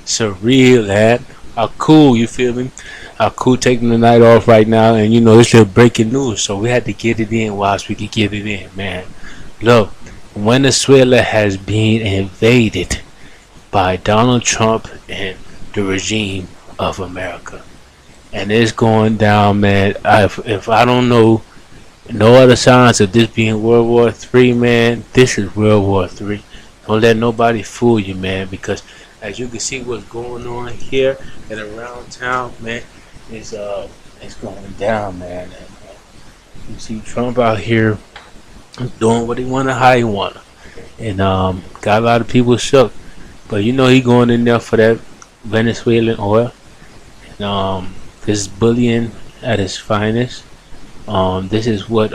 surreal, man. How cool, you feel me? How cool taking the night off right now, and it's little breaking news, so we had to get it in whilst we could get it in, man. Look, Venezuela has been invaded by Donald Trump and the regime of America, and it's going down, man. If I don't know no other signs of this being World War Three, man, this is World War Three. Don't let nobody fool you, man, because as you can see what's going on here and around town, man, it's going down, man. You see Trump out here doing what he wanna, how he wanna, and got a lot of people shook. But he going in there for that Venezuelan oil, and this bullying at its finest. This is what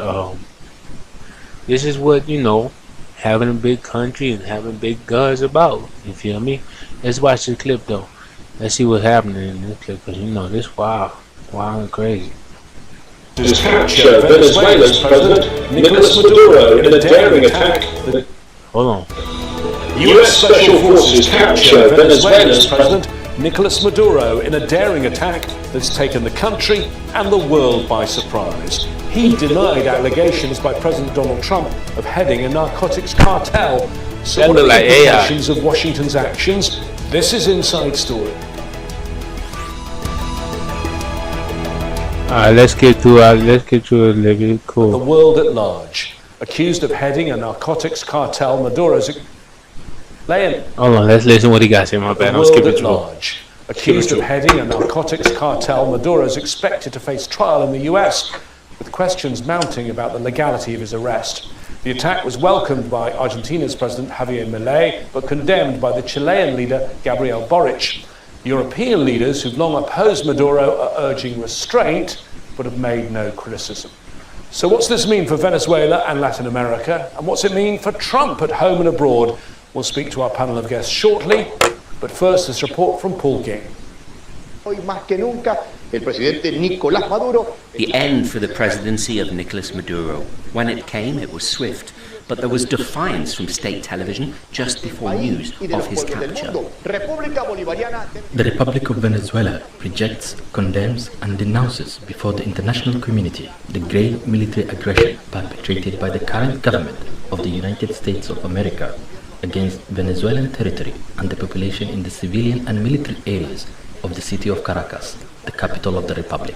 having a big country and having big guns about. You feel me? Let's watch the clip though. Let's see what's happening in this clip, because this wild and crazy. To capture Venezuela's President Nicolas Maduro in a daring attack. Hold on. U.S. Special Forces capture Venezuela's President Nicolas Maduro in a daring attack that's taken the country and the world by surprise. He denied allegations by President Donald Trump of heading a narcotics cartel. So what are the implications of Washington's actions? This is Inside Story. Let's get to a little cool. The world at large. Accused of heading a narcotics cartel, Maduro's... Hold on, let's listen what he got to say. My bad, I'm skipping through. Accused of heading a narcotics cartel, Maduro is expected to face trial in the US, with questions mounting about the legality of his arrest. The attack was welcomed by Argentina's President Javier Milei, but condemned by the Chilean leader Gabriel Boric. European leaders who've long opposed Maduro are urging restraint, but have made no criticism. So what's this mean for Venezuela and Latin America? And what's it mean for Trump at home and abroad? We'll speak to our panel of guests shortly, but first this report from Paul King. The end for the presidency of Nicolas Maduro. When it came, it was swift, but there was defiance from state television just before news of his capture. The Republic of Venezuela rejects, condemns, and denounces before the international community the grave military aggression perpetrated by the current government of the United States of America against Venezuelan territory and the population in the civilian and military areas of the city of Caracas, the capital of the Republic.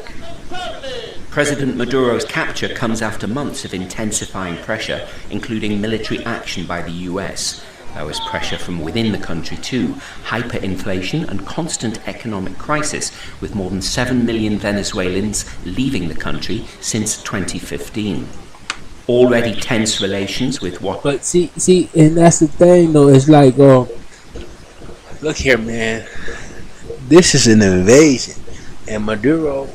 President Maduro's capture comes after months of intensifying pressure, including military action by the US. There was pressure from within the country too, hyperinflation and constant economic crisis, with more than 7 million Venezuelans leaving the country since 2015. Already tense relations with what... But see, and that's the thing though, it's like, look here, man, this is an invasion, and Maduro,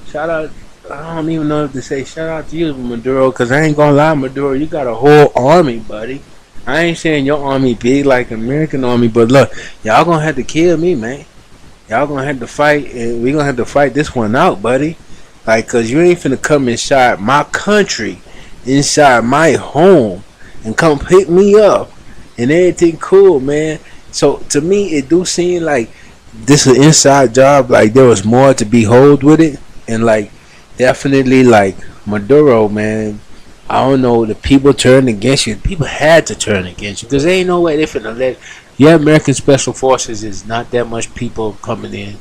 shout out, I don't even know if to say shout out to you, Maduro, because I ain't gonna lie, Maduro, you got a whole army, buddy. I ain't saying your army big like American army, but look, y'all gonna have to kill me, man. Y'all gonna have to fight, and we gonna have to fight this one out, buddy. Like, cause you ain't finna come inside my country, inside my home, and come pick me up, and everything cool, man. So to me, it do seem like this is an inside job. Like there was more to behold with it, and like definitely like Maduro, man. I don't know. The people turned against you. People had to turn against you because there ain't no way they finna let. Yeah, American Special Forces is not that much people coming in,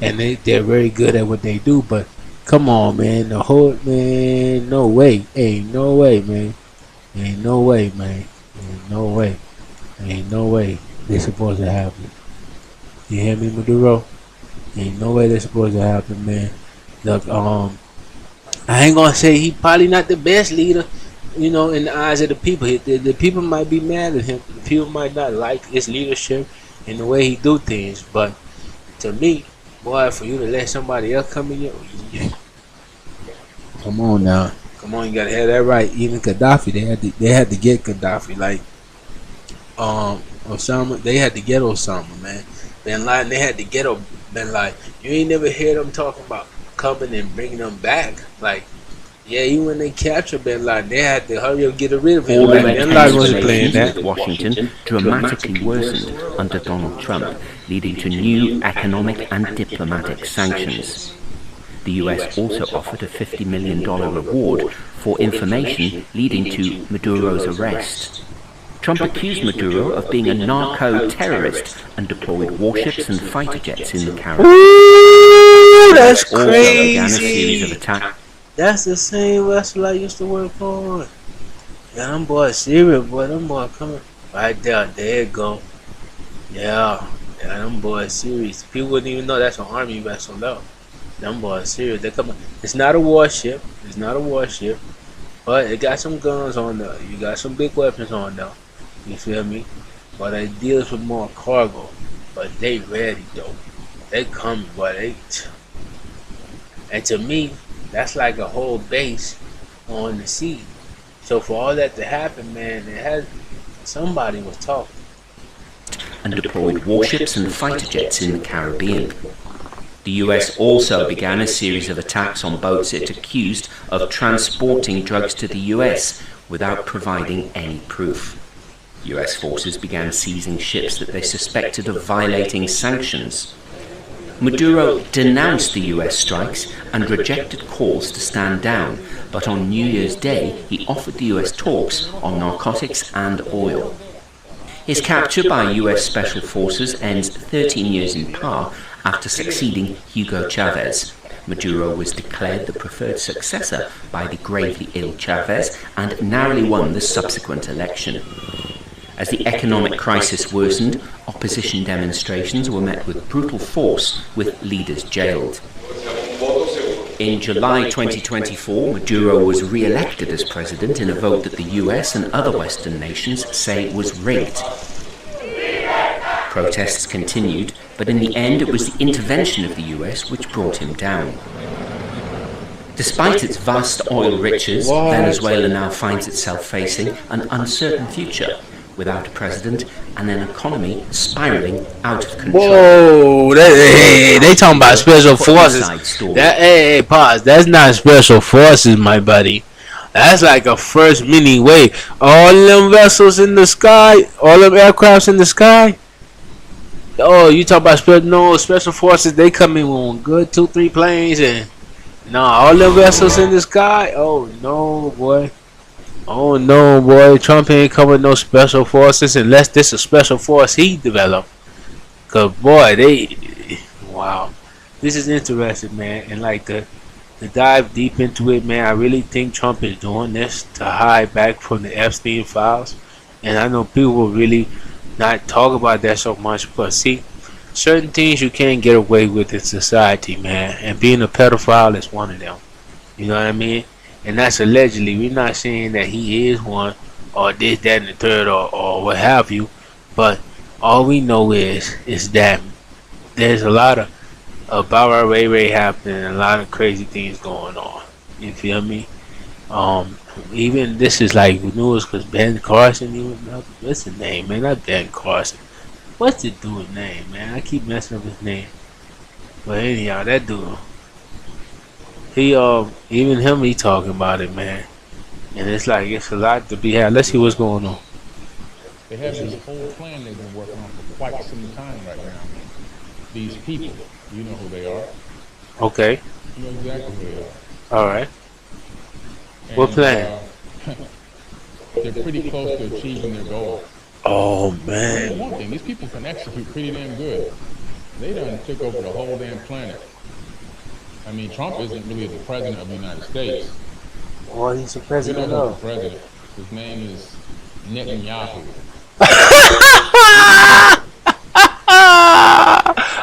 and they're very good at what they do, but. Come on, man. The whole man, no way. Ain't no way, man. Ain't no way, man. Ain't no way. Ain't no way they're supposed to happen. You hear me, Maduro? Ain't no way they're supposed to happen, man. Look, I ain't gonna say he probably not the best leader, in the eyes of the people. The people might be mad at him. The people might not like his leadership and the way he do things. But to me, boy, for you to let somebody else come in here, come on now, come on, you gotta have that right. Even Gaddafi, they had to get Gaddafi. Like, Osama, they had to get Osama, man. Bin Laden, they had to get Bin Laden. You ain't never hear them talking about coming and bringing them back. Like, Yeah, even when they captured Bin Laden, they had to hurry up get rid of him. All Like of Bin Laden tense wasn't playing relations that. with Washington dramatically worsened under Donald Trump, leading to new economic and diplomatic sanctions. The US also offered a $50 million reward for information leading to Maduro's arrest. Trump accused Maduro of being a narco-terrorist and deployed warships and fighter jets in the Caribbean. Ooh, The that's US also began a series of crazy. attacks. That's the same vessel I used to work on. Yeah, them boys serious, boy. Them boys coming right there. There you go. Yeah, yeah, them boys serious. People wouldn't even know that's an army vessel, though. Them boys serious. They coming. It's not a warship. It's not a warship, but it got some guns on there. You got some big weapons on there. You feel me? But it deals with more cargo. But they ready though. They coming, boy. And to me, that's like a whole base on the sea. So for all that to happen, man, it had somebody was talking. And deployed warships and fighter jets in the Caribbean. The US also began a series of attacks on boats it accused of transporting drugs to the US without providing any proof. US forces began seizing ships that they suspected of violating sanctions. Maduro denounced the US strikes and rejected calls to stand down, but on New Year's Day he offered the US talks on narcotics and oil. His capture by US Special Forces ends 13 years in power after succeeding Hugo Chavez. Maduro was declared the preferred successor by the gravely ill Chavez and narrowly won the subsequent election. As the economic crisis worsened, opposition demonstrations were met with brutal force, with leaders jailed. In July 2024, Maduro was re-elected as president in a vote that the US and other Western nations say was rigged. Protests continued, but in the end it was the intervention of the US which brought him down. Despite its vast oil riches, Venezuela now finds itself facing an uncertain future, without a president and an economy spiraling out of control. Whoa, they talking about special forces. Hey, pause. That's not special forces, my buddy. That's like a first mini wave. All them vessels in the sky, all them aircrafts in the sky. Oh, you talk about special forces? They come in with good 2-3 planes and all them vessels in the sky. Oh no, boy. Oh no, boy! Trump ain't coming no special forces unless this is a special force he developed. Cause boy, wow, this is interesting, man. And like to dive deep into it, man, I really think Trump is doing this to hide back from the Epstein files. And I know people will really not talk about that so much, but see, certain things you can't get away with in society, man. And being a pedophile is one of them. You know what I mean? And that's allegedly. We're not saying that he is one, or this, that, and the third, or what have you. But all we know is that there's a lot of about Ray Ray happening, and a lot of crazy things going on. You feel me? Even this is like news because Ben Carson, what's his name, man? Not Ben Carson. What's the dude's name, man? I keep messing up his name. But anyhow, that dude. He even him he talking about it, man. And it's like it's a lot to be had. Let's see what's going on. They have this whole plan they've been working on for quite some time right now. These people, you know who they are. Okay. You know exactly who they are. All right. And, What plan? They're pretty close to achieving their goal. Oh And man. one thing, these people can execute pretty damn good. They done took over the whole damn planet. I mean, Trump isn't really the president of the United States. Well, he's the You president know who's of. the president. His name is Netanyahu.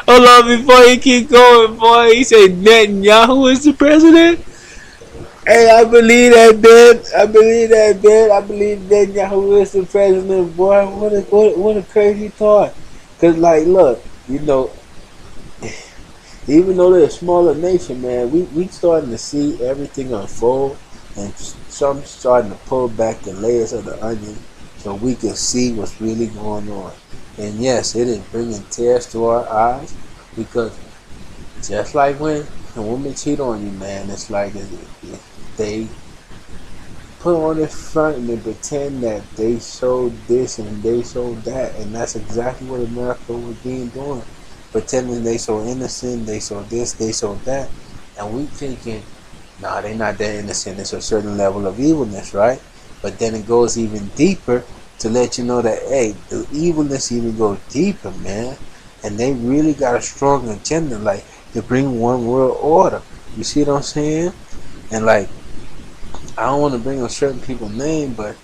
Hold on before you keep going, boy. He said Netanyahu is the president. Hey, I believe that, man. I believe Netanyahu is the president, boy. What a crazy thought. Cause like, look, even though they're a smaller nation, man, we starting to see everything unfold, and some starting to pull back the layers of the onion so we can see what's really going on. And yes, it is bringing tears to our eyes, because just like when a woman cheat on you, man, it's like they put on this front and they pretend that they showed this and they showed that, and that's exactly what America was being doing, pretending they so innocent, they so this, they so that, and we thinking, nah, they not that innocent. It's a certain level of evilness, right? But then it goes even deeper to let you know that, hey, the evilness even goes deeper, man, and they really got a strong agenda, like to bring one world order. You see what I'm saying? And like, I don't want to bring up certain people's name, but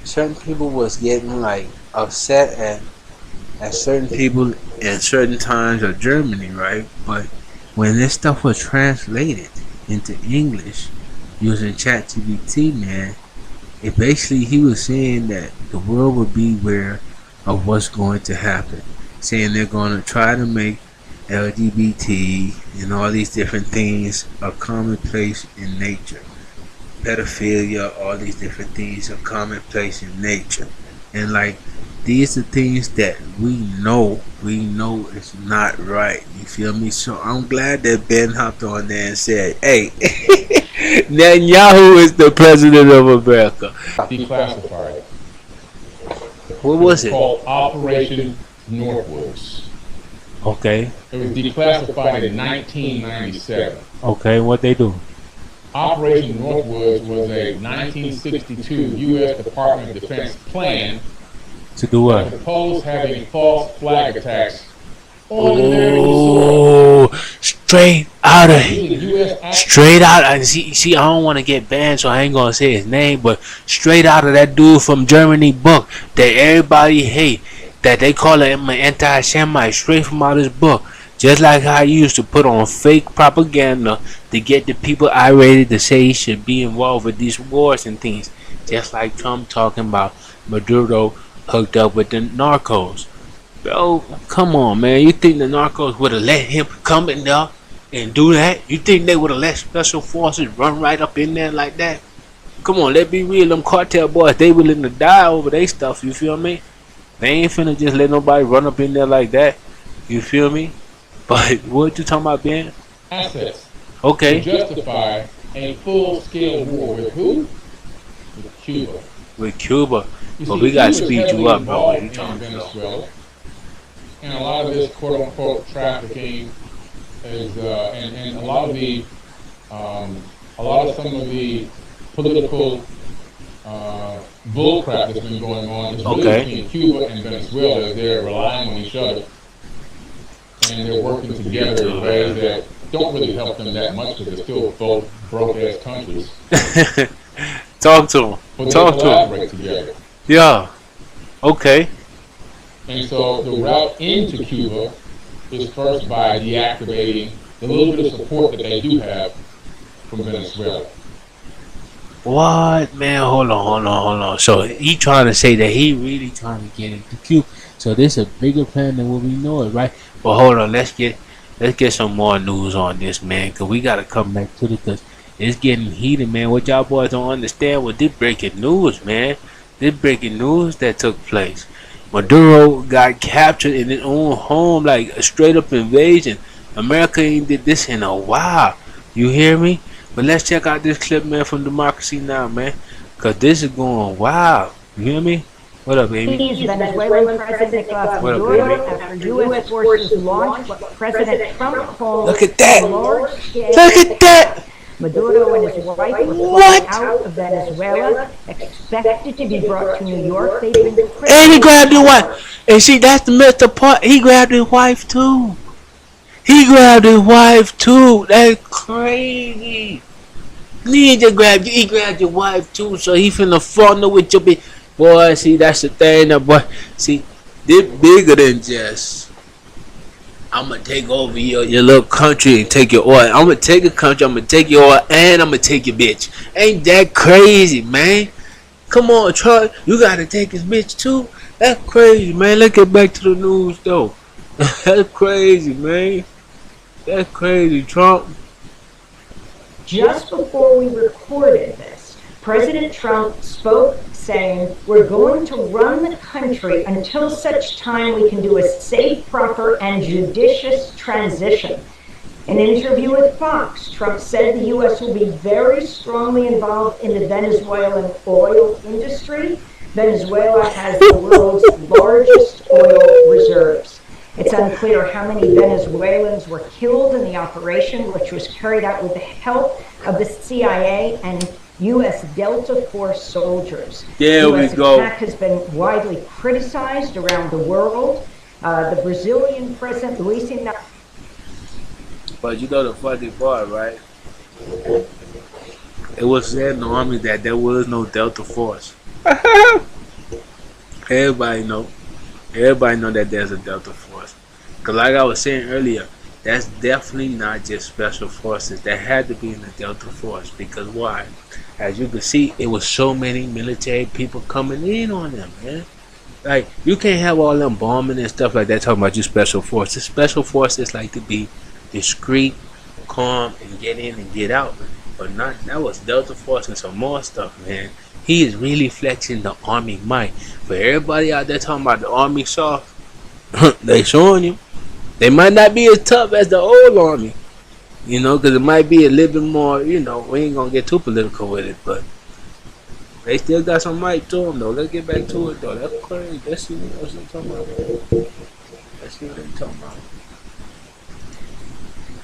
certain people was getting like upset at certain people in certain times of Germany, right? But when this stuff was translated into English using ChatGPT, man, it basically he was saying that the world would beware of what's going to happen, saying they're going to try to make LGBT and all these different things a commonplace in nature. Pedophilia, all these different things are commonplace in nature, and like these are things that we know it's not right. You feel me? So I'm glad that Ben hopped on there and said, "Hey, Netanyahu is the president of America." Declassified. What was it? Called Operation Northwoods. Okay. It was declassified in 1997. Okay, what they do? Operation Northwoods was a 1962 U.S. Department of Defense plan To do what? proposed having false flag attacks on American Oh, straight out of soil. straight out. And see, I don't want to get banned, so I ain't gonna say his name. But straight out of that dude from Germany book that everybody hate, that they call him an anti-Semite, straight from out his book. Just like how he used to put on fake propaganda to get the people irate to say he should be involved with these wars and things. Just like Trump talking about Maduro hooked up with the narcos. Bro, come on, man. You think the narcos would have let him come in there and do that? You think they would have let special forces run right up in there like that? Come on, let's be real. Them cartel boys, they willing to die over their stuff, you feel me? They ain't finna just let nobody run up in there like that. You feel me? But what you talking about, Ben? Assets. Okay. To justify a full-scale war with who? With Cuba. With Cuba. You But see, we gotta Cuba's speed heavily you up, bro. What you involved talking in about? Venezuela. And a lot of this quote-unquote trafficking is, and a lot of some of the political bullcrap that's been going on is really between Cuba and Venezuela as they're relying on each other. And they're working together in ways that don't really help them that much because they're still both broke-ass countries. Talk to him. But they Talk to him. collaborate together. Yeah. Okay. And so the route into Cuba is first by deactivating the little bit of support that they do have from Venezuela. What, man? Hold on. So he trying to say that he really trying to get into Cuba. So this is a bigger plan than what we know it, right? But hold on, let's get some more news on this, man, because we got to come back to it because it's getting heated, man. What y'all boys don't understand was this breaking news, man. This breaking news that took place. Maduro got captured in his own home, like a straight up invasion. America ain't did this in a while. You hear me? But let's check out this clip, man, from Democracy Now, man, because this is going wild. You hear me? What up, baby? Venezuelan President Maduro after U.S. forces launched what President Trump called Look at that! large-scale. Look at that! Maduro and his wife were flying out of Venezuela, expected to be brought to New York. They've been And he grabbed his wife. And see, that's the messed up part. He grabbed his wife too. That's crazy. He grabbed your wife too, so he finna fondle with your bitch. Boy, see, that's the thing, boy. See, they're bigger than just, I'm gonna take over your little country and take your oil. I'm gonna take a country, I'm gonna take your oil, and I'm gonna take your bitch. Ain't that crazy, man? Come on, Trump, you gotta take his bitch too? That's crazy, man. Let's get back to the news, though. That's crazy, man. That's crazy, Trump. Just before we recorded this, President Trump spoke saying, "We're going to run the country until such time we can do a safe, proper, and judicious transition." In an interview with Fox, Trump said the U.S. will be very strongly involved in the Venezuelan oil industry. Venezuela has the world's largest oil reserves. It's unclear how many Venezuelans were killed in the operation, which was carried out with the help of the CIA and U.S. Delta Force soldiers. There we go. The attack has been widely criticized around the world. The Brazilian president, Luis Inácio. But you know the funny part, right? It was said in the army that there was no Delta Force. Everybody know that there's a Delta Force. Cause like I was saying earlier, that's definitely not just special forces. That had to be in the Delta Force. Because why? As you can see, it was so many military people coming in on them, man. Like, you can't have all them bombing and stuff like that talking about you special forces. Special forces like to be discreet, calm, and get in and get out. But not that was Delta Force and some more stuff, man. He is really flexing the army might. For everybody out there talking about the army soft, they showing you. They might not be as tough as the old army, you know, because it might be a little bit more, you know, we ain't gonna get too political with it, but they still got some might to them, though. Let's get back to it, though. That's crazy. Let's see what they're talking about. Let's see what they're talking about.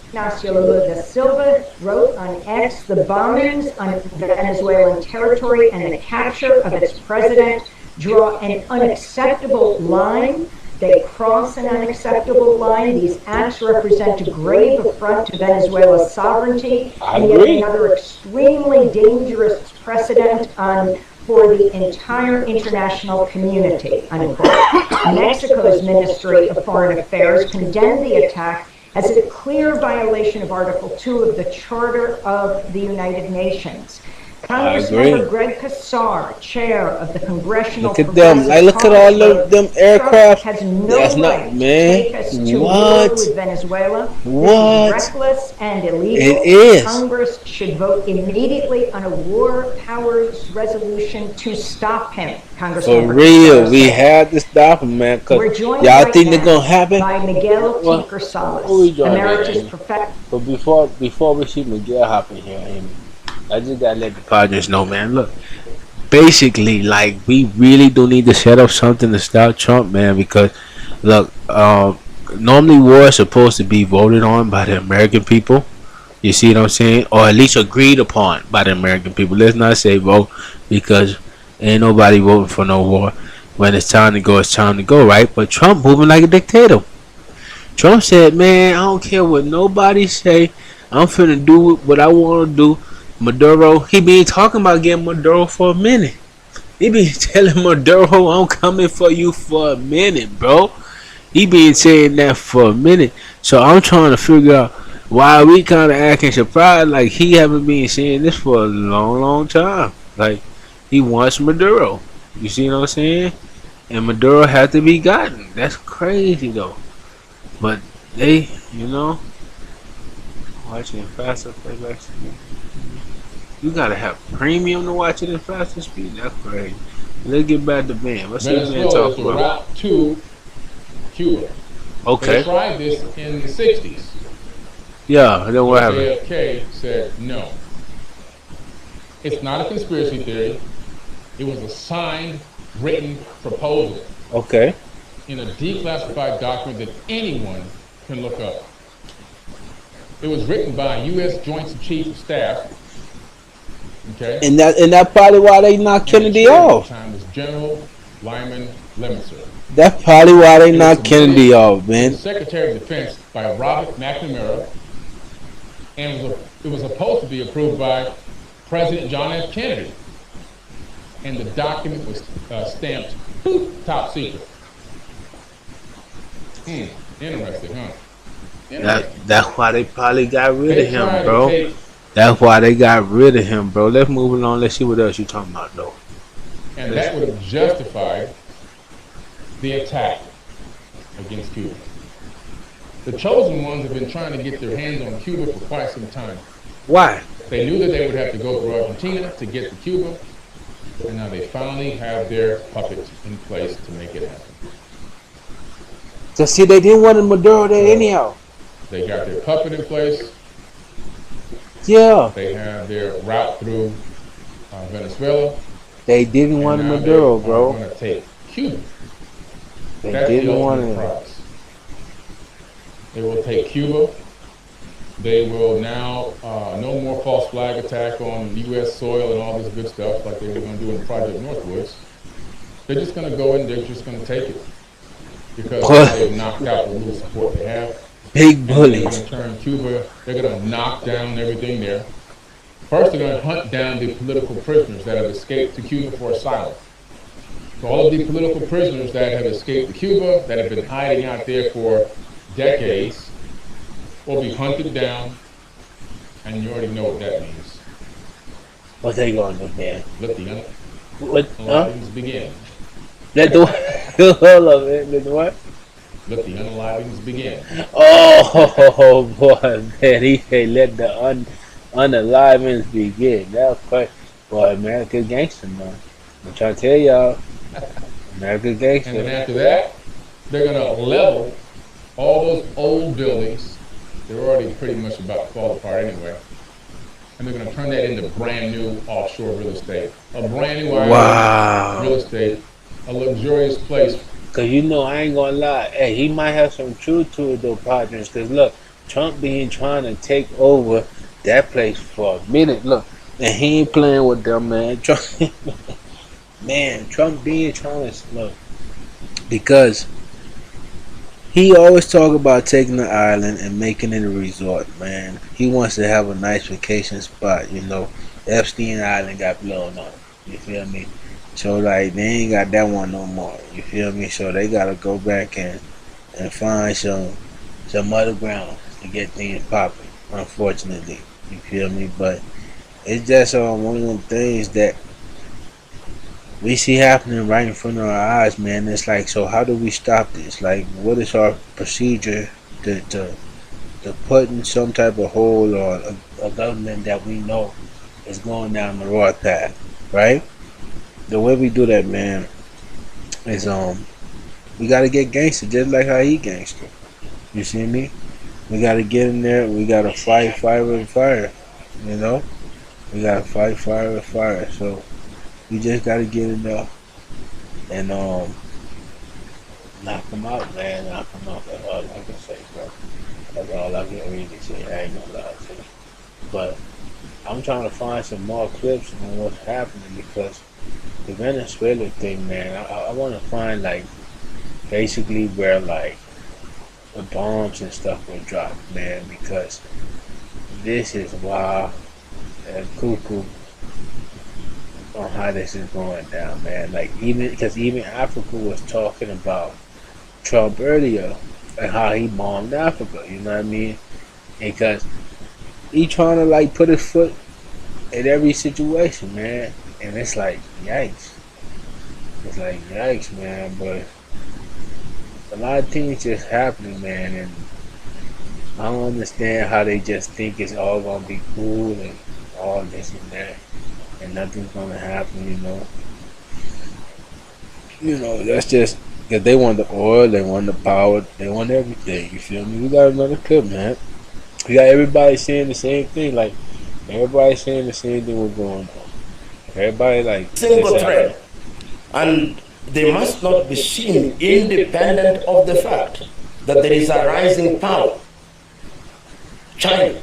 Ignacio Lula da Silva wrote on X, the bombings on Venezuelan territory and the capture of its president draw an unacceptable line. They cross an unacceptable line. These acts represent a grave affront to Venezuela's sovereignty and yet another extremely dangerous precedent for the entire international community, unquote. Mexico's Ministry of Foreign Affairs condemned the attack as a clear violation of Article 2 of the Charter of the United Nations. Congressmember Greg Casar, chair of the Congressional Look at them. Like, look at all them aircraft. Has no That's right not, man. to take us to war with Venezuela. What? This is reckless and illegal. It is. Congress should vote immediately on a war powers resolution to stop him. Congressman For real, we had to stop him, man. Cause y'all think they're gonna happen? By Miguel Tinker Salas, Emeritus Professor. But before we see Miguel hopping here, Amy, I just gotta let the Padres know, man. Look, basically, like, we really do need to set up something to stop Trump, man. Because look, normally war is supposed to be voted on by the American people. You see what I'm saying? Or at least agreed upon by the American people. Let's not say vote, because ain't nobody voting for no war. When it's time to go, it's time to go, right? But Trump moving like a dictator. Trump said, man, I don't care what nobody say. I'm finna do what I want to do. Maduro, he been talking about getting Maduro for a minute. He been telling Maduro, I'm coming for you for a minute, bro. He been saying that for a minute. So I'm trying to figure out why we kind of acting surprised, like he haven't been saying this for a long time. Like, he wants Maduro. You see what I'm saying? And Maduro had to be gotten. That's crazy, though. But they, you know, watching faster playback speed. You gotta have premium to watch it in faster speed. That's crazy. Let's get back to Ben. What's this man talking about? Route to Cuba. Okay. They tried this in the 60s. Yeah, then what happened? JFK said no. It's not a conspiracy theory. It was a signed, written proposal. Okay. In a declassified document that anyone can look up. It was written by U.S. Joint Chiefs of Staff. Okay. And that probably why they knocked Kennedy off. At the time was General Lyman Lemonster. That's probably why they knocked Kennedy off, man. Secretary of Defense by Robert McNamara, and it was supposed to be approved by President John F. Kennedy. And the document was stamped top secret. Interesting, huh? That's why they probably got rid of him, bro. That's why they got rid of him, bro. Let's move along. Let's see what else you talking about, though. And that would have justified the attack against Cuba. The chosen ones have been trying to get their hands on Cuba for quite some time. Why? They knew that they would have to go through Argentina to get to Cuba, and now they finally have their puppet in place to make it happen. So see, they didn't want Maduro there anyhow. They got their puppet in place. Yeah. They have their route through Venezuela. They didn't And want now Maduro, they bro. are going to take Cuba. They That's the didn't want ultimate him. prize. They will take Cuba. They will now, no more false flag attack on U.S. soil and all this good stuff like they were going to do in Project Northwoods. They're just going to go in, they're just going to take it. Because they've knocked out the little support they have. Big And they're bullies. going to turn Cuba, they're going to knock down everything there. First, they're going to hunt down the political prisoners that have escaped to Cuba for asylum. So all of the political prisoners that have escaped to Cuba, that have been hiding out there for decades, will be hunted down, and you already know what that means. What they gonna do, man? Let the unalivings begin. Let the hold up, man. Let the what? Let the unalivings begin. Oh boy, man, he said let the unalivings begin. That was quite boy, America's gangster, man. I'm trying to tell y'all, America's gangster. And then after that, they're gonna level all those old buildings. They're already pretty much about to fall apart anyway. And they're gonna turn that into brand new offshore real estate. A brand new real estate, a luxurious place. Cause you know I ain't gonna lie, hey, he might have some truth to it though, partners. Cause look, Trump been trying to take over that place for a minute. Look, and he ain't playing with them, man. Trump been trying to look because he always talk about taking the island and making it a resort, man. He wants to have a nice vacation spot, you know. Epstein Island got blown up. You feel me? So like they ain't got that one no more. You feel me? So they gotta go back and find some other ground to get things popping. Unfortunately, you feel me? But it's just one of them things that we see happening right in front of our eyes, man. It's like, so how do we stop this? Like, what is our procedure to putting some type of hold on a government that we know is going down the wrong path, right? The way we do that, man, is we gotta get gangster just like how he gangster. You see me? We gotta get in there. We gotta fight fire with fire. You know, we gotta fight fire with fire. So we just gotta get in there and knock them out, man. Knock them out. That's all I can say, bro. That's all I can really say. I ain't gonna lie to you. But I'm trying to find some more clips on what's happening because the Venezuela thing, man, I want to find like basically where like the bombs and stuff were dropped, man, because this is wild and cuckoo on how this is going down, man. Like even Africa was talking about Trump earlier and how he bombed Africa. You know what I mean? Because he trying to like put his foot in every situation, man. And it's like, yikes. It's like, yikes, man. But a lot of things just happening, man. And I don't understand how they just think it's all going to be cool and all this and that. And nothing's going to happen, you know. You know, that's just because they want the oil, they want the power, they want everything. You feel me? We got another clip, man. We got everybody saying the same thing. Like, everybody saying the same thing was going on. Everybody like single thread, and they must not be seen independent of the fact that there is a rising power, China,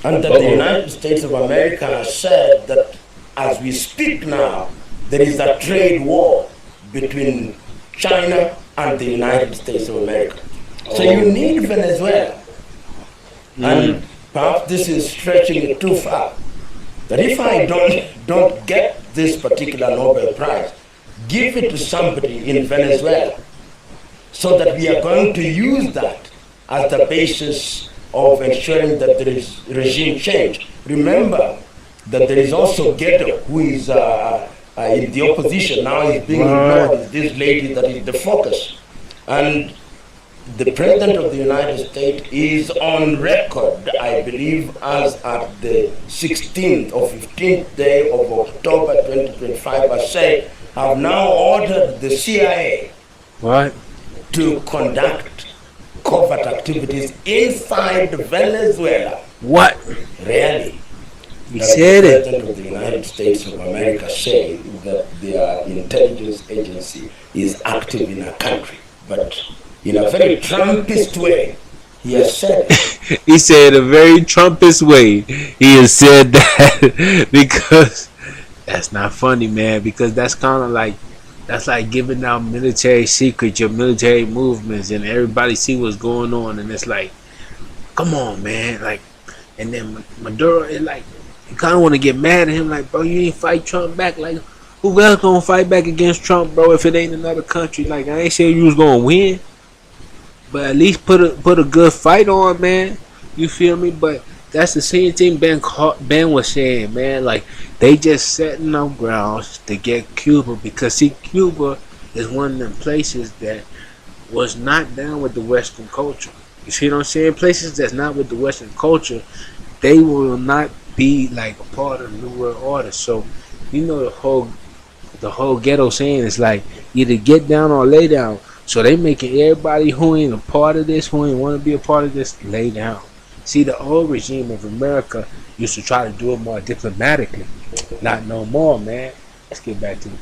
and that the United States of America has said that as we speak now, there is a trade war between China and the United States of America. So you need Venezuela, and perhaps this is stretching it too far. That if I don't get this particular Nobel Prize, give it to somebody in Venezuela, so that we are going to use that as the basis of ensuring that there is regime change. Remember that there is also Ghetto, who is in the opposition, now is being ignored, this lady that is the focus. And the President of the United States is on record, I believe, as at the 16th or 15th day of October 2025, I say, have now ordered the CIA to conduct covert activities inside Venezuela. What? Really? He That said the it. President of the United States of America saying that their intelligence agency is active in a country, but in a very Trumpist way, he has said it. He said a very Trumpist way. He has said that because that's not funny, man. Because that's kind of like giving out military secrets, your military movements, and everybody see what's going on, and it's like, come on, man. Like, and then Maduro is like, you kind of want to get mad at him, like, bro, you ain't fight Trump back. Like, who else gonna fight back against Trump, bro? If it ain't another country, like, I ain't saying you was gonna win, but at least put a good fight on, man. You feel me? But that's the same thing Ben was saying, man. Like, they just setting up grounds to get Cuba, because see, Cuba is one of them places that was not down with the Western culture. You see what I'm saying? Places that's not with the Western culture, they will not be like a part of the New World Order. So, you know, the whole ghetto saying is like, either get down or lay down. So they making everybody who ain't a part of this, who ain't want to be a part of this, lay down. See, the old regime of America used to try to do it more diplomatically. Not no more, man. Let's get back to the